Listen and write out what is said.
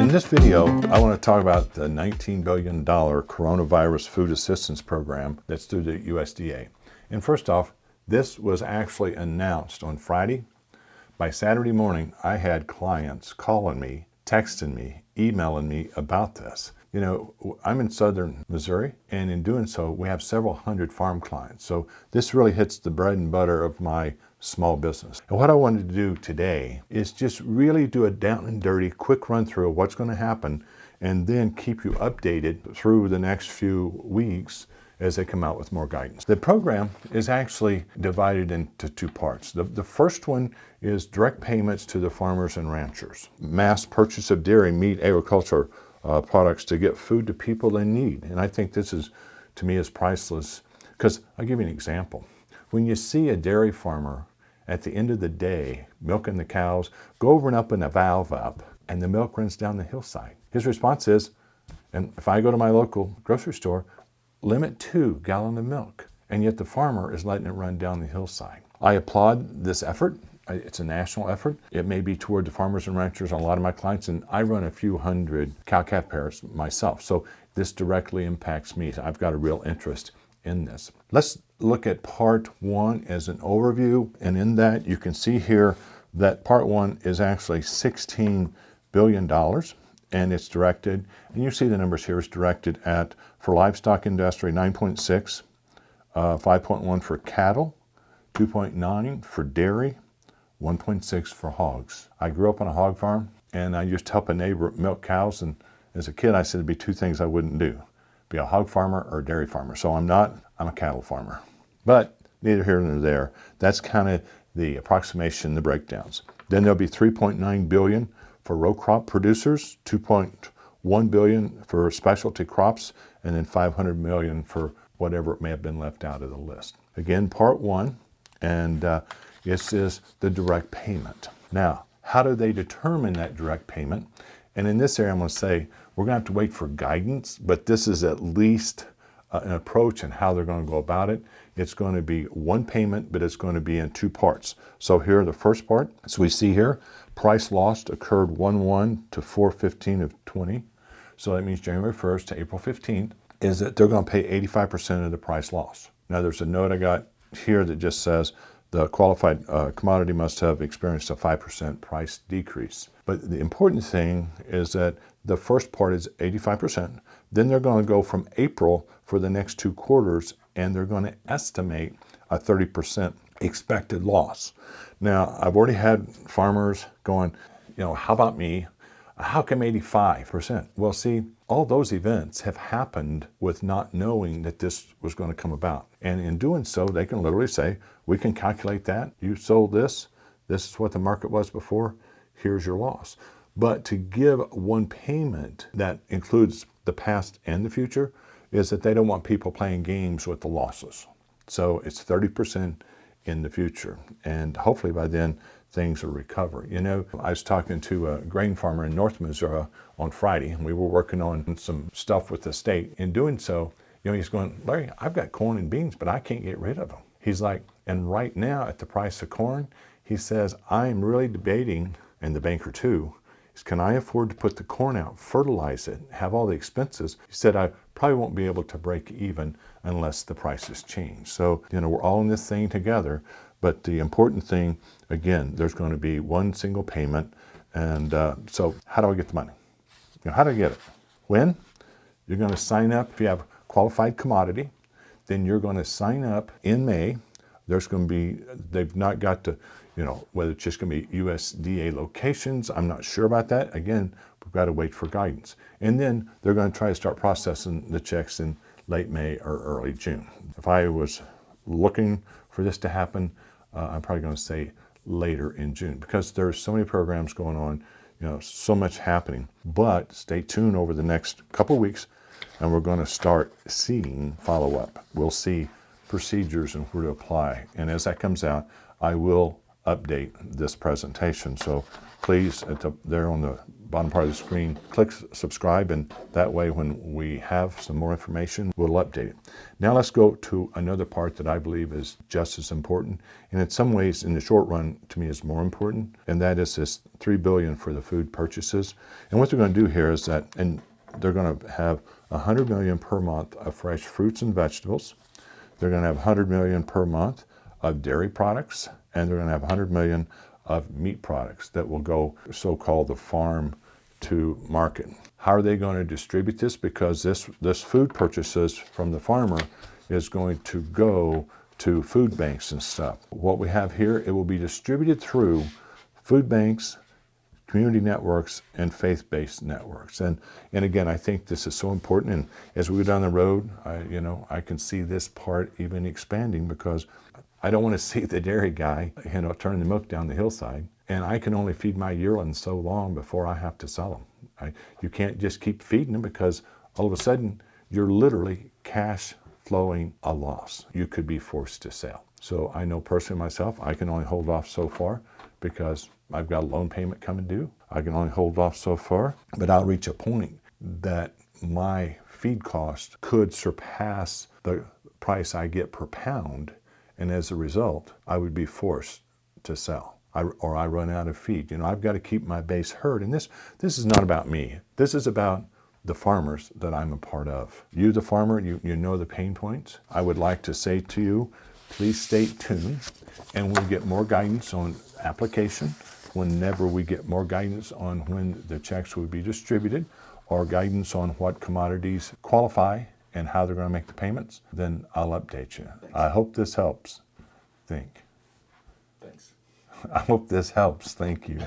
In this video, I want to talk about the $19 billion coronavirus food assistance program that's through the USDA. And first off, this was actually announced on Friday. By Saturday morning, I had clients calling me, texting me, emailing me about this. You know, I'm in southern Missouri, and in doing so, we have several hundred farm clients. So this really hits the bread and butter of my small business. And what I wanted to do today is just really do a down and dirty, quick run through of what's going to happen, and then keep you updated through the next few weeks as they come out with more guidance. The program is actually divided into two parts. The first one is direct payments to the farmers and ranchers. Mass purchase of dairy, meat, agriculture products to get food to people they need. And I think this is, to me, is priceless. Because I'll give you an example. When you see a dairy farmer at the end of the day milking the cows, go over and open a valve up, and the milk runs down the hillside. His response is, and if I go to my local grocery store, limit 2 gallons of milk. And yet the farmer is letting it run down the hillside. I applaud this effort. It's a national effort. It may be toward the farmers and ranchers on a lot of my clients, and I run a few hundred cow-calf pairs myself. So this directly impacts me. I've got a real interest in this. Let's look at part 1 as an overview. And in that, you can see here that part 1 is actually $16 billion. And it's directed, and you see the numbers here, is directed at, for livestock industry, 9.6, 5.1 for cattle, 2.9 for dairy, 1.6 for hogs. I grew up on a hog farm, and I used to help a neighbor milk cows, and as a kid I said there'd be 2 things I wouldn't do: be a hog farmer or a dairy farmer. So I'm a cattle farmer. But neither here nor there. That's kind of the approximation, the breakdowns. Then there'll be 3.9 billion for row crop producers, 2.1 billion for specialty crops, and then 500 million for whatever may have been left out of the list. Again, part 1, and this is the direct payment. Now, how do they determine that direct payment? And in this area, I'm going to say we're going to have to wait for guidance, but this is at least an approach and how they're going to go about it. It's going to be one payment, but it's going to be in 2 parts. So here, the first part, so we see here, price lost occurred 1/1 to 4/15 of 20. So that means January 1st to April 15th, is that they're going to pay 85% of the price loss. Now there's a note I got here that just says the qualified commodity must have experienced a 5% price decrease. But the important thing is that the first part is 85%. Then they're going to go from April for the next 2 quarters, and they're going to estimate a 30% expected loss. Now, I've already had farmers going, you know, how about me? How come 85%? Well, see, all those events have happened with not knowing that this was going to come about. And in doing so, they can literally say, we can calculate that. You sold this. This is what the market was before. Here's your loss. But to give one payment that includes the past and the future is that they don't want people playing games with the losses. So it's 30% in the future. And hopefully by then, things will recover. You know, I was talking to a grain farmer in North Missouri on Friday, and we were working on some stuff with the state. In doing so, you know, he's going, Larry, I've got corn and beans, but I can't get rid of them. He's like, and right now at the price of corn, he says, I'm really debating, and the banker too, is can I afford to put the corn out, fertilize it, have all the expenses? He said, I probably won't be able to break even unless the prices change. So, you know, we're all in this thing together. But the important thing, again, there's going to be one single payment. And so how do I get the money? You know, how do I get it? When? You're going to sign up. If you have qualified commodity, then you're going to sign up in May. There's going to be, they've not got to, you know, whether it's just going to be USDA locations. I'm not sure about that. Again, we've got to wait for guidance. And then they're going to try to start processing the checks in late May or early June. If I was looking for this to happen, I'm probably going to say later in June, because there's so many programs going on, you know, so much happening. But stay tuned over the next couple of weeks, and we're going to start seeing follow-up. We'll see procedures and where to apply. And as that comes out, I will update this presentation. So please, there on the bottom part of the screen, click subscribe, and that way when we have some more information, we'll update it. Now let's go to another part that I believe is just as important, and in some ways, in the short run, to me is more important, and that is this $3 billion for the food purchases. And what they're going to do here is that, and they're going to have $100 million per month of fresh fruits and vegetables. They're going to have $100 million per month of dairy products, and they're going to have $100 million of meat products that will go so-called the farm to market. How are they going to distribute this? Because this food purchases from the farmer is going to go to food banks and stuff. What we have here, it will be distributed through food banks, community networks, and faith-based networks. And again, I think this is so important. And as we go down the road, I can see this part even expanding, because I don't want to see the dairy guy, turning the milk down the hillside. And I can only feed my yearlings so long before I have to sell them. You can't just keep feeding them, because all of a sudden you're literally cash flowing a loss. You could be forced to sell. So I know personally myself, I can only hold off so far because I've got a loan payment coming due. I can only hold off so far, but I'll reach a point that my feed cost could surpass the price I get per pound. And as a result, I would be forced to sell, or I run out of feed. I've got to keep my base herd. And this is not about me. This is about the farmers that I'm a part of. You, the farmer, you know the pain points. I would like to say to you, please stay tuned, and we'll get more guidance on application whenever we get more guidance on when the checks will be distributed, or guidance on what commodities qualify and how they're going to make the payments. Then I'll update you. Thanks. I hope this helps. Thanks. I hope this helps. Thank you.